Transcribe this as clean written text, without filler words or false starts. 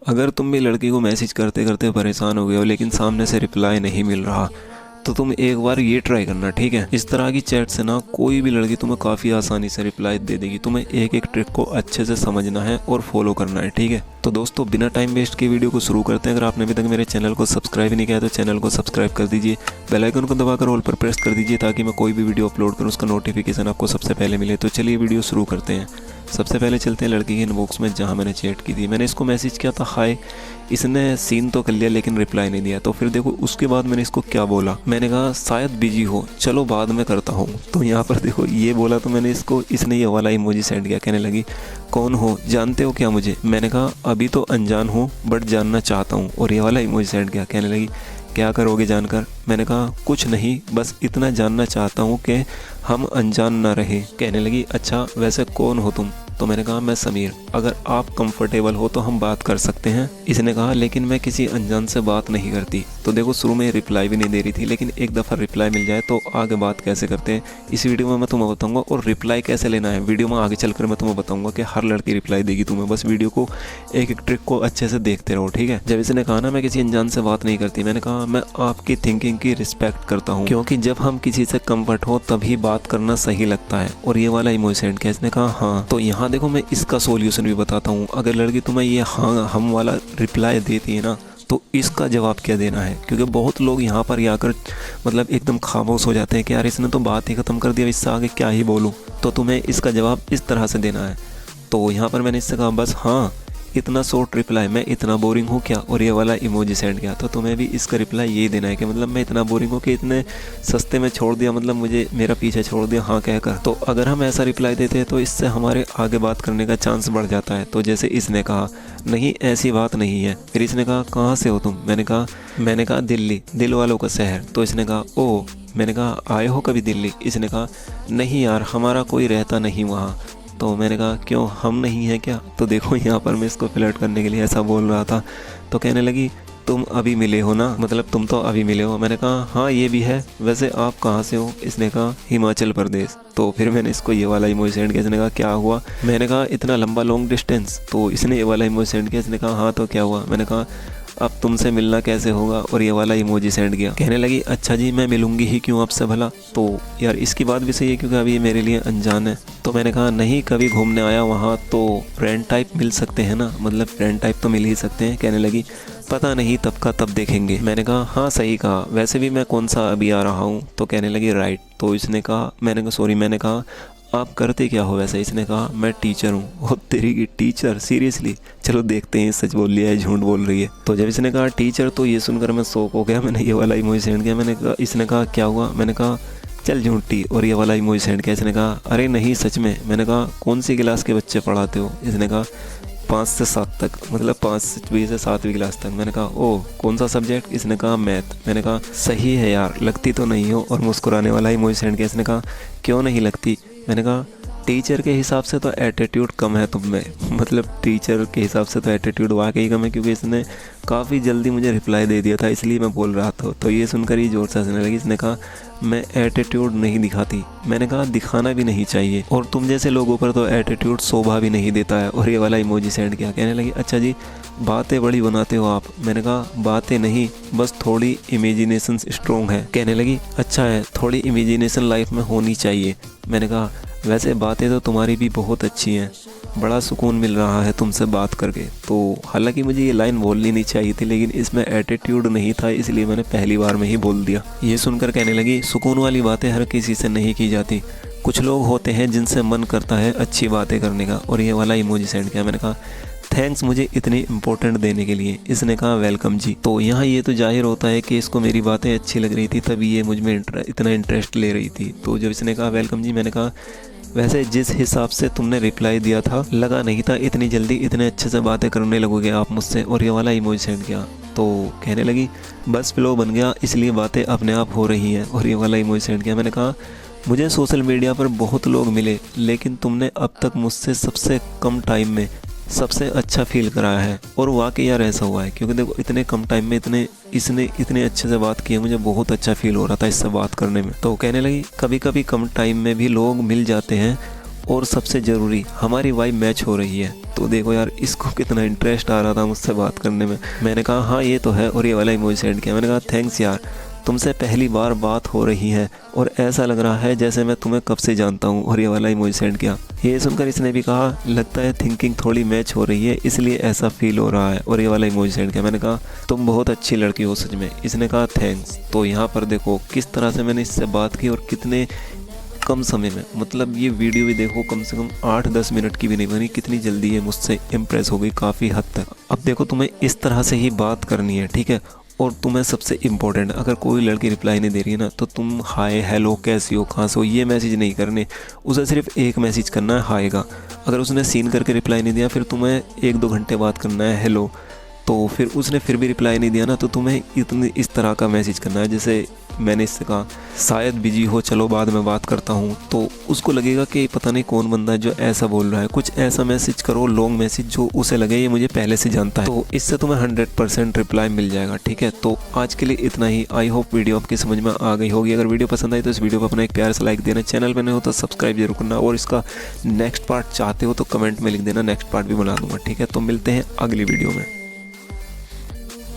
अगर तुम भी लड़की को मैसेज करते करते परेशान हो गए हो लेकिन सामने से रिप्लाई नहीं मिल रहा, तो तुम एक बार ये ट्राई करना, ठीक है। इस तरह की चैट से ना कोई भी लड़की तुम्हें काफ़ी आसानी से रिप्लाई दे देगी। तुम्हें एक एक ट्रिक को अच्छे से समझना है और फॉलो करना है, ठीक है। तो दोस्तों बिना टाइम वेस्ट के वीडियो को शुरू करते हैं। अगर आपने अभी तक मेरे चैनल को सब्सक्राइब नहीं किया तो चैनल को सब्सक्राइब कर दीजिए, बेल आइकन को दबाकर ऑल पर प्रेस कर दीजिए ताकि मैं कोई भी वीडियो अपलोड करूँ उसका नोटिफिकेशन आपको सबसे पहले मिले। तो चलिए वीडियो शुरू करते हैं। सबसे पहले चलते हैं लड़की के इनबॉक्स में जहाँ मैंने चैट की थी। मैंने इसको मैसेज किया था हाय, इसने सीन तो कर लिया लेकिन रिप्लाई नहीं दिया। तो फिर देखो उसके बाद मैंने इसको क्या बोला, मैंने कहा शायद बिजी हो, चलो बाद में करता हूँ। तो यहाँ पर देखो ये बोला तो मैंने इसको, इसने ये वाला इमोजी सेंड किया। कहने लगी कौन हो, जानते हो क्या मुझे? मैंने कहा अभी तो अनजान हूँ बट जानना चाहता हूँ। और ये वाला इमोजी सेंड किया। कहने लगी क्या करोगे जानकर? मैंने कहा कुछ नहीं, बस इतना जानना चाहता हूँ कि हम अनजान ना रहे। कहने लगी अच्छा वैसे कौन हो तुम? तो मैंने कहा मैं समीर, अगर आप कंफर्टेबल हो तो हम बात कर सकते हैं। इसने कहा लेकिन मैं किसी अनजान से बात नहीं करती। तो देखो शुरू में रिप्लाई भी नहीं दे रही थी, लेकिन एक दफ़ा रिप्लाई मिल जाए तो आगे बात कैसे करते हैं इस वीडियो में मैं तुम्हें बताऊंगा। और रिप्लाई कैसे लेना है वीडियो में आगे चलकर मैं तुम्हें बताऊंगा कि हर लड़की रिप्लाई देगी तुम्हें। बस वीडियो को एक एक ट्रिक को अच्छे से देखते रहो, ठीक है। जब इसने कहा ना मैं किसी अनजान से बात नहीं करती, मैंने कहा मैं आपकी थिंकिंग की रिस्पेक्ट करता हूँ, क्योंकि जब हम किसी से कम्फर्ट हो तभी बात करना सही लगता है। और ये वाला इमोजी सेंड किया। इसने कहा हाँ। तो यहाँ देखो मैं इसका सॉल्यूशन भी बताता हूँ। अगर लड़की तुम्हें ये हाँ हम वाला रिप्लाई देती है ना, तो इसका जवाब क्या देना है, क्योंकि बहुत लोग यहाँ पर आकर मतलब एकदम खामोश हो जाते हैं कि यार इसने तो बात ही ख़त्म कर दिया, इससे आगे क्या ही बोलूँ। तो तुम्हें इसका जवाब इस तरह से देना है। तो यहाँ पर मैंने इससे कहा बस हाँ, इतना शॉर्ट रिप्लाई, मैं इतना बोरिंग हूँ क्या? और ये वाला इमोजी सेंड किया। तो तुम्हें भी इसका रिप्लाई ये देना है कि मतलब मैं इतना बोरिंग हूँ कि इतने सस्ते में छोड़ दिया, मतलब मुझे मेरा पीछे छोड़ दिया हाँ कहकर। तो अगर हम ऐसा रिप्लाई देते हैं तो इससे हमारे आगे बात करने का चांस बढ़ जाता है। तो जैसे इसने कहा नहीं ऐसी बात नहीं है। फिर इसने कहा कहाँ से हो तुम? मैंने कहा दिल्ली, दिल वालों का शहर। तो इसने कहा ओह। मैंने कहा आए हो कभी दिल्ली? इसने कहा नहीं यार, हमारा कोई रहता नहीं वहाँ। तो मैंने कहा क्यों, हम नहीं हैं क्या? तो देखो यहाँ पर मैं इसको फ्लर्ट करने के लिए ऐसा बोल रहा था। तो कहने लगी तुम अभी मिले हो ना, मतलब तुम तो अभी मिले हो। मैंने कहा हाँ ये भी है, वैसे आप कहाँ से हो? इसने कहा हिमाचल प्रदेश। तो फिर मैंने इसको ये वाला इमोजी सेंड किया। इसने कहा क्या हुआ? मैंने कहा इतना लंबा लॉन्ग डिस्टेंस। तो इसने ये वाला इमोजी सेंड किया। इसने कहा हाँ तो क्या हुआ? मैंने कहा अब तुमसे मिलना कैसे होगा? और ये वाला इमोजी सेंड किया। कहने लगी अच्छा जी मैं मिलूंगी ही क्यों आपसे भला? तो यार इसकी बात भी सही है क्योंकि अभी मेरे लिए अनजान है। तो मैंने कहा नहीं, कभी घूमने आया वहाँ तो फ्रेंड टाइप मिल सकते हैं ना, मतलब फ्रेंड टाइप तो मिल ही सकते हैं। कहने लगी पता नहीं, तब का तब देखेंगे। मैंने कहा हाँ सही कहा, वैसे भी मैं कौन सा अभी आ रहा हूँ? तो कहने लगी राइट। तो इसने कहा मैंने कहा आप करते क्या हो वैसे? इसने कहा मैं टीचर हूँ। ओ तेरी की टीचर, सीरियसली? चलो देखते हैं सच बोल लिया है झूठ बोल रही है। तो जब इसने कहा टीचर, तो ये सुनकर मैं शॉक हो गया। मैंने ये वाला इमोजी सेंड किया। इसने कहा क्या हुआ? मैंने कहा चल झूठी। और ये वाला इमोजी सेंड किया। इसने कहा अरे नहीं सच में। मैंने कहा कौन सी क्लास के बच्चे पढ़ाते हो? इसने कहा 5 से 7 तक, मतलब 5वीं से 7वीं क्लास तक। मैंने कहा ओह कौन सा सब्जेक्ट? इसने कहा मैथ। मैंने कहा सही है यार, लगती तो नहीं हो। और मुस्कुराने वाला इमोजी सेंड किया। इसने कहा क्यों नहीं लगती? मैंने कहा टीचर के हिसाब से तो एटीट्यूड कम है तुम में, मतलब टीचर के हिसाब से तो एटीट्यूड वाकई कम है, क्योंकि इसने काफ़ी जल्दी मुझे रिप्लाई दे दिया था, इसलिए मैं बोल रहा था। तो ये सुनकर ही जोर से हंसने लगी। इसने कहा मैं एटीट्यूड नहीं दिखाती। मैंने कहा दिखाना भी नहीं चाहिए, और तुम जैसे लोगों पर तो एटीट्यूड शोभा भी नहीं देता है। और ये वाला इमोजी सेंड किया। कहने लगी अच्छा जी बातें बड़ी बनाते हो आप। मैंने कहा बातें नहीं, बस थोड़ी इमेजिनेशन स्ट्रॉन्ग है। कहने लगी अच्छा है, थोड़ी इमेजिनेशन लाइफ में होनी चाहिए। मैंने कहा वैसे बातें तो तुम्हारी भी बहुत अच्छी हैं, बड़ा सुकून मिल रहा है तुमसे बात करके। तो हालांकि मुझे ये लाइन बोलनी नहीं चाहिए थी, लेकिन इसमें एटीट्यूड नहीं था, इसलिए मैंने पहली बार में ही बोल दिया। ये सुनकर कहने लगी सुकून वाली बातें हर किसी से नहीं की जाती, कुछ लोग होते हैं जिनसे मन करता है अच्छी बातें करने का। और ये वाला इमोजी सेंड किया। मैंने कहा थैंक्स मुझे इतनी इम्पोर्टेंट देने के लिए। इसने कहा वेलकम जी। तो यहाँ ये तो जाहिर होता है कि इसको मेरी बातें अच्छी लग रही थी, तभी ये मुझ में इतना इंटरेस्ट ले रही थी। तो जब इसने कहा वेलकम जी, मैंने कहा वैसे जिस हिसाब से तुमने रिप्लाई दिया था, लगा नहीं था इतनी जल्दी इतने अच्छे से बातें करने लगोगे आप मुझसे। और ये वाला इमोजी सेंड किया। तो कहने लगी बस फ्लो बन गया, इसलिए बातें अपने आप हो रही हैं। और ये वाला इमोजी सेंड किया। मैंने कहा मुझे सोशल मीडिया पर बहुत लोग मिले, लेकिन तुमने अब तक मुझसे सबसे कम टाइम में सबसे अच्छा फील कराया है। और वाकई यार ऐसा हुआ है, क्योंकि देखो इतने कम टाइम में इसने इतने अच्छे से बात की है, मुझे बहुत अच्छा फील हो रहा था इससे बात करने में। तो कहने लगी कभी कभी कम टाइम में भी लोग मिल जाते हैं, और सबसे ज़रूरी हमारी वाइब मैच हो रही है। तो देखो यार, इसको कितना इंटरेस्ट आ रहा था मुझसे बात करने में। मैंने कहा हाँ ये तो है, और ये वाला इमोजी सेंड किया। मैंने कहा थैंक्स यार, तुमसे पहली बार बात हो रही है और ऐसा लग रहा है जैसे मैं तुम्हें कब से जानता हूँ, और ये वाला इमोजी सेंड किया। ये सुनकर इसने भी कहा लगता है थिंकिंग थोड़ी मैच हो रही है इसलिए ऐसा फील हो रहा है, और ये वाला इमोजी सेंड किया। मैंने कहा तुम बहुत अच्छी लड़की हो सच में। इसने कहा थैंक्स। तो यहाँ पर देखो किस तरह से मैंने इससे बात की और कितने कम समय में, मतलब ये वीडियो भी देखो कम से कम 8-10 मिनट की भी नहीं बनी, कितनी जल्दी ये मुझसे इम्प्रेस हो गई काफ़ी हद तक। अब देखो तुम्हें इस तरह से ही बात करनी है, ठीक है। और तुम्हें सबसे इम्पोर्टेंट, अगर कोई लड़की रिप्लाई नहीं दे रही है ना, तो तुम हाय हेलो कैसी हो कहाँ से हो ये मैसेज नहीं करने, उसे सिर्फ एक मैसेज करना है हाय का। अगर उसने सीन करके रिप्लाई नहीं दिया, फिर तुम्हें 1-2 घंटे बाद करना है हेलो। तो फिर उसने फिर भी रिप्लाई नहीं दिया ना, तो तुम्हें इस तरह का मैसेज करना है, जैसे मैंने इससे कहा शायद बिजी हो, चलो बाद में बात करता हूँ। तो उसको लगेगा कि पता नहीं कौन बंदा है जो ऐसा बोल रहा है। कुछ ऐसा मैसेज करो, लॉन्ग मैसेज, जो उसे लगे ये मुझे पहले से जानता है। तो इससे तुम्हें 100% रिप्लाई मिल जाएगा, ठीक है। तो आज के लिए इतना ही। आई होप वीडियो आपकी समझ में आ गई होगी। अगर वीडियो पसंद आई तो इस वीडियो को अपना एक प्यार से लाइक देना, चैनल पर नहीं हो तो सब्सक्राइब जरूर करना, और इसका नेक्स्ट पार्ट चाहते हो तो कमेंट में लिख देना, नेक्स्ट पार्ट भी बना दूंगा, ठीक है। तो मिलते हैं अगली वीडियो में।